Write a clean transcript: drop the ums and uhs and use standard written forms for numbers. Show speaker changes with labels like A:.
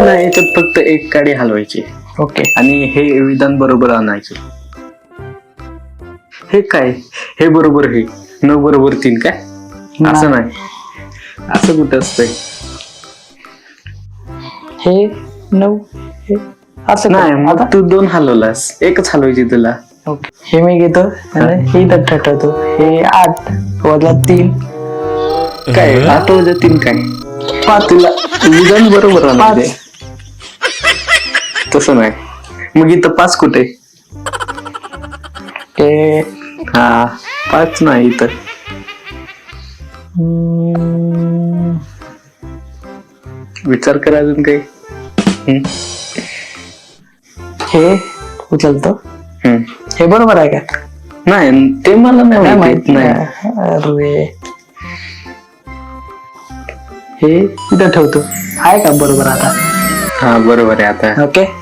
A: नाही, याच्यात फक्त एक काडी हलवायची
B: ओके.
A: आणि हे विधान बरोबर आणायचे. हे काय, हे बरोबर हे 9 बरोबर 3 काय? असं नाही, असं कुठं असतंय?
B: हे 9 हे असं
A: नाही,
B: का?
A: मग तू 2 हलवलास, एकच हलवायची तुला.
B: ओके. हे मी घेतो आणि हे इथं ठेवतो. हे 8 वजा 3
A: काय 8 वजा 3 काय? तुला विधान बरोबर आणायचे. तसं नाही, मग इथं 5 कुठे?
B: हे
A: हा 5 नाही इथं. विचार कर अजून काही.
B: हे उचलतो. हे बरोबर आहे का?
A: नाही, ते मला नाही माहित. नाही,
B: अरे हे इथं ठेवतो. आहे का बरोबर आता?
A: हा बरोबर आहे आता.
B: ओके.